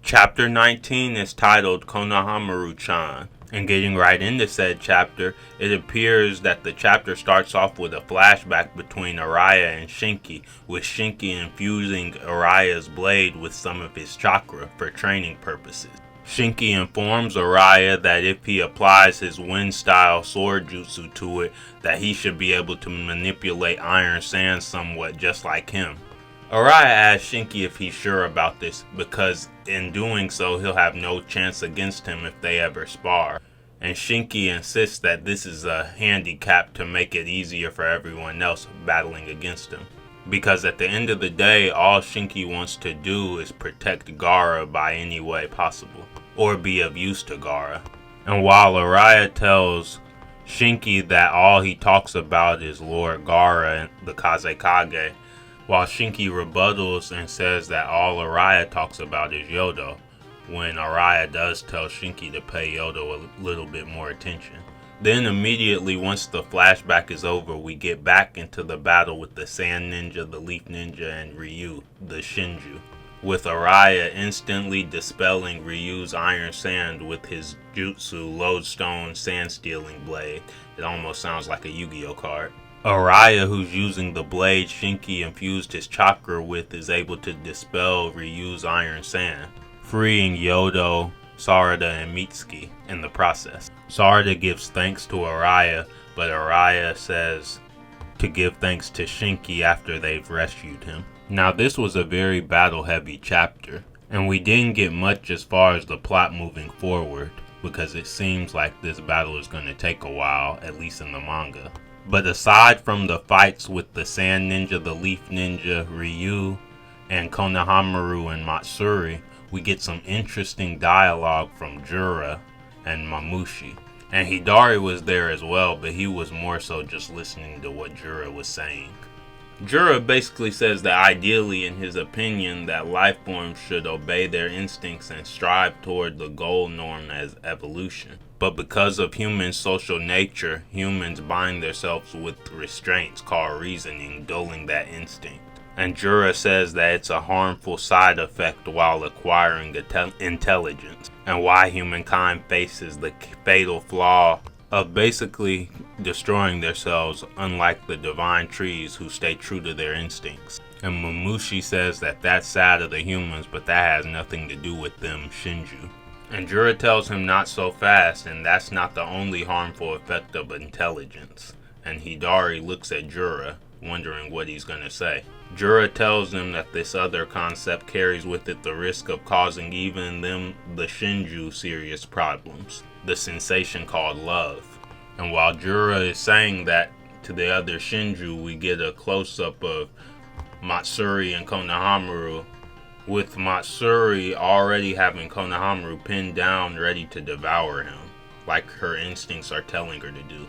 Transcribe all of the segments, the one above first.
Chapter 19 is titled Konohamaru-chan. And getting right into said chapter, it appears that the chapter starts off with a flashback between Araya and Shinki, with Shinki infusing Araya's blade with some of his chakra for training purposes. Shinki informs Araya that if he applies his wind-style sword jutsu to it, that he should be able to manipulate iron sand somewhat just like him. Araya asks Shinki if he's sure about this, because in doing so he'll have no chance against him if they ever spar. And Shinki insists that this is a handicap to make it easier for everyone else battling against him. Because at the end of the day, all Shinki wants to do is protect Gaara by any way possible, or be of use to Gaara. And while Araya tells Shinki that all he talks about is Lord Gaara and the Kazekage, while Shinki rebuttals and says that all Araya talks about is Yodo, when Araya does tell Shinki to pay Yodo a little bit more attention. Then immediately once the flashback is over, we get back into the battle with the Sand Ninja, the Leaf Ninja, and Ryu, the Shinju, with Araya instantly dispelling Ryu's iron sand with his jutsu lodestone sand stealing blade. It almost sounds like a Yu-Gi-Oh card. Araya, who's using the blade Shinki infused his chakra with, is able to dispel Ryu's iron sand, freeing Yodo, Sarada, and Mitsuki in the process. Sarada gives thanks to Araya, but Araya says to give thanks to Shinki after they've rescued him. Now this was a very battle-heavy chapter, and we didn't get much as far as the plot moving forward, because it seems like this battle is going to take a while, at least in the manga. But aside from the fights with the Sand Ninja, the Leaf Ninja, Ryu, and Konohamaru and Matsuri, we get some interesting dialogue from Jura and Mamushi. And Hidari was there as well, but he was more so just listening to what Jura was saying. Jura basically says that ideally, in his opinion, that life forms should obey their instincts and strive toward the goal norm as evolution. But because of human social nature, humans bind themselves with restraints called reasoning, dulling that instinct. And Jura says that it's a harmful side effect while acquiring intelligence, and why humankind faces the fatal flaw of basically destroying themselves, unlike the divine trees who stay true to their instincts. And Mamushi says that that's sad of the humans, but that has nothing to do with them Shinju. And Jura tells him not so fast, and that's not the only harmful effect of intelligence. And Hidari looks at Jura, wondering what he's going to say. Jura tells him that this other concept carries with it the risk of causing even them, the Shinju, serious problems. The sensation called love. And while Jura is saying that to the other Shinju, we get a close-up of Matsuri and Konohamaru, with Matsuri already having Konohamaru pinned down ready to devour him, like her instincts are telling her to do.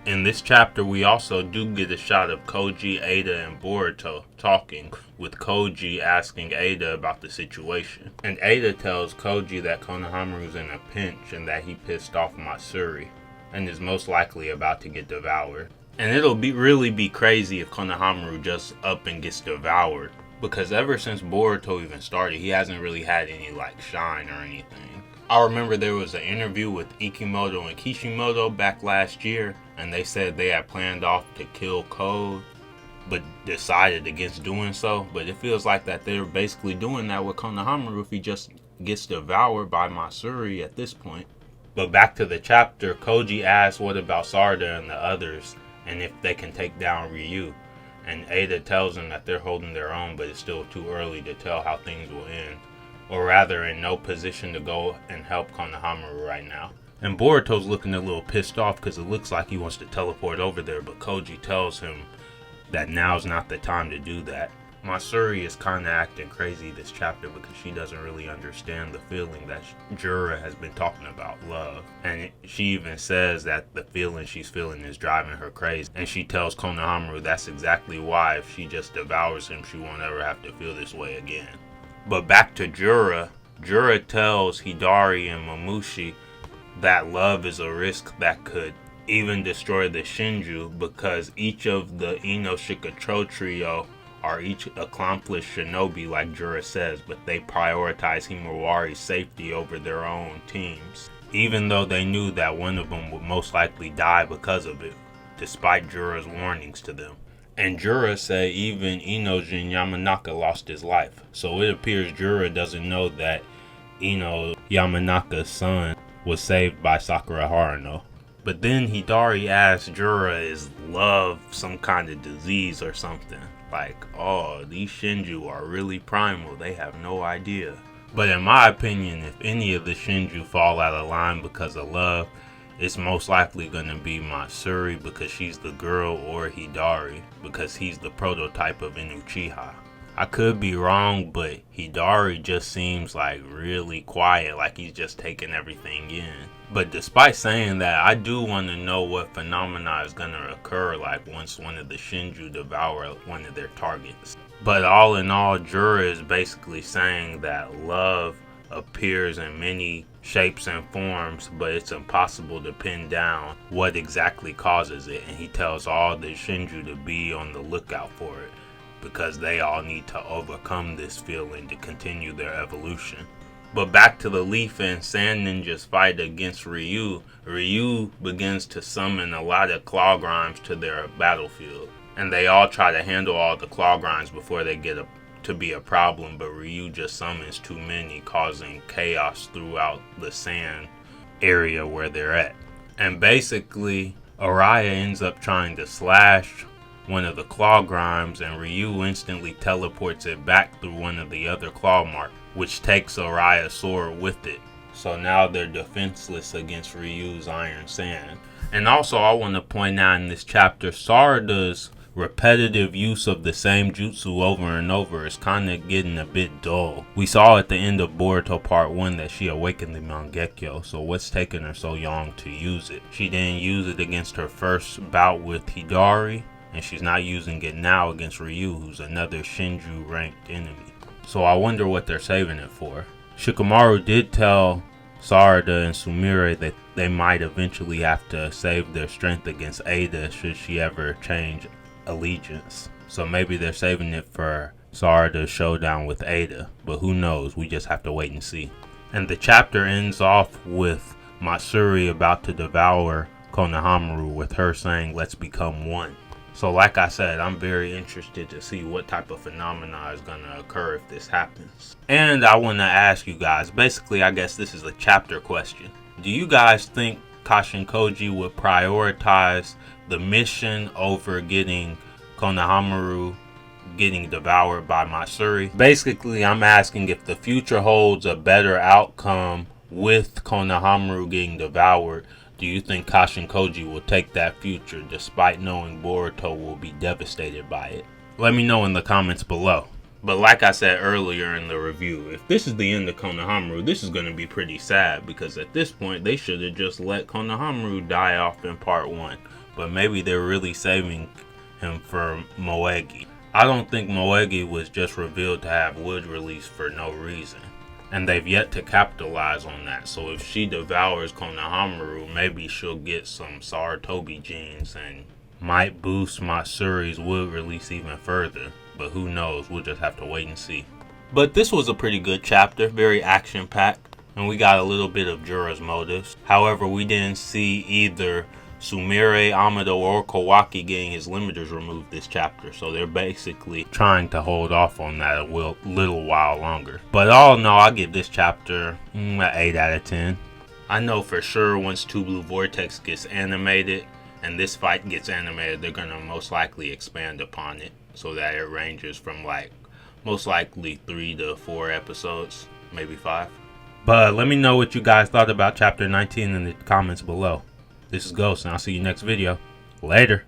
In this chapter, we also do get a shot of Koji, Ada, and Boruto talking, with Koji asking Ada about the situation. And Ada tells Koji that Konohamaru's in a pinch and that he pissed off Matsuri, and is most likely about to get devoured. And it'll really be crazy if Konohamaru just up and gets devoured, because ever since Boruto even started, he hasn't really had any shine or anything. I remember there was an interview with Ikimoto and Kishimoto back last year, and they said they had planned off to kill Code, but decided against doing so. But it feels like that they're basically doing that with Konohamaru if he just gets devoured by Matsuri at this point. But back to the chapter, Koji asks what about Sarada and the others, and if they can take down Ryu. And Ada tells him that they're holding their own, but it's still too early to tell how things will end. Or rather, in no position to go and help Konohamaru right now. And Boruto's looking a little pissed off because it looks like he wants to teleport over there, but Koji tells him that now's not the time to do that. Matsuri is kind of acting crazy this chapter because she doesn't really understand the feeling that Jura has been talking about, love. And she even says that the feeling she's feeling is driving her crazy. And she tells Konohamaru that's exactly why if she just devours him, she won't ever have to feel this way again. But back to Jura. Jura tells Hidari and Mamushi that love is a risk that could even destroy the Shinju, because each of the Inoshika trio are each accomplished shinobi like Jura says, but they prioritize Himawari's safety over their own teams, even though they knew that one of them would most likely die because of it, despite Jura's warnings to them. And Jura said even Inojin Yamanaka lost his life, so it appears Jura doesn't know that Ino Yamanaka's son was saved by Sakura Haruno. But then Hidari asks Jura, is love some kind of disease or something? Like, oh, these Shinju are really primal, they have no idea. But in my opinion, if any of the Shinju fall out of line because of love, it's most likely going to be Matsuri because she's the girl, or Hidari because he's the prototype of an Uchiha. I could be wrong, but Hidari just seems like really quiet, like he's just taking everything in. But despite saying that, I do want to know what phenomena is going to occur, like once one of the Shinju devour one of their targets. But all in all, Jura is basically saying that love appears in many shapes and forms, but it's impossible to pin down what exactly causes it, and he tells all the Shinju to be on the lookout for it, because they all need to overcome this feeling to continue their evolution. But back to the Leaf and Sand Ninjas fight against Ryu. Ryu begins to summon a lot of claw grinds to their battlefield, and they all try to handle all the claw grinds before they get to be a problem, but Ryu just summons too many, causing chaos throughout the sand area where they're at. And basically, Araya ends up trying to slash one of the claw grinds, and Ryu instantly teleports it back through one of the other claw marks, which takes Araya's sword with it. So now they're defenseless against Ryu's iron sand. And also, I want to point out in this chapter, Sarada's repetitive use of the same jutsu over and over is kind of getting a bit dull. We saw at the end of Boruto part 1 that she awakened the Mangekyo, so what's taking her so long to use it? She didn't use it against her first bout with Hidari, and she's not using it now against Ryu, who's another Shinju ranked enemy. So I wonder what they're saving it for. Shikamaru did tell Sarada and Sumire that they might eventually have to save their strength against Ada should she ever change allegiance. So maybe they're saving it for Sarada's showdown with Ada, but who knows, we just have to wait and see. And the chapter ends off with Matsuri about to devour Konohamaru, with her saying, let's become one. So like I said, I'm very interested to see what type of phenomena is going to occur if this happens. And I want to ask you guys, basically I guess this is a chapter question. Do you guys think Kashin Koji would prioritize the mission over getting Konohamaru getting devoured by Matsuri? Basically, I'm asking if the future holds a better outcome with Konohamaru getting devoured. Do you think Kashin Koji will take that future despite knowing Boruto will be devastated by it? Let me know in the comments below. But like I said earlier in the review, if this is the end of Konohamaru, this is going to be pretty sad, because at this point they should have just let Konohamaru die off in part 1. But maybe they're really saving him for Moegi. I don't think Moegi was just revealed to have wood release for no reason, and they've yet to capitalize on that. So if she devours Konohamaru, maybe she'll get some Sarutobi genes and might boost Matsuri's wood release even further. But who knows, we'll just have to wait and see. But this was a pretty good chapter, very action-packed, and we got a little bit of Jura's motives. However, we didn't see either Sumire, Amado, or Kawaki getting his limiters removed this chapter, so they're basically trying to hold off on that a little while longer. But all in all, I give this chapter an 8 out of 10. I know for sure once Two Blue Vortex gets animated and this fight gets animated, they're going to most likely expand upon it so that it ranges from like most likely 3 to 4 episodes, maybe 5. But let me know what you guys thought about chapter 19 in the comments below. This is Ghost, and I'll see you next video. Later.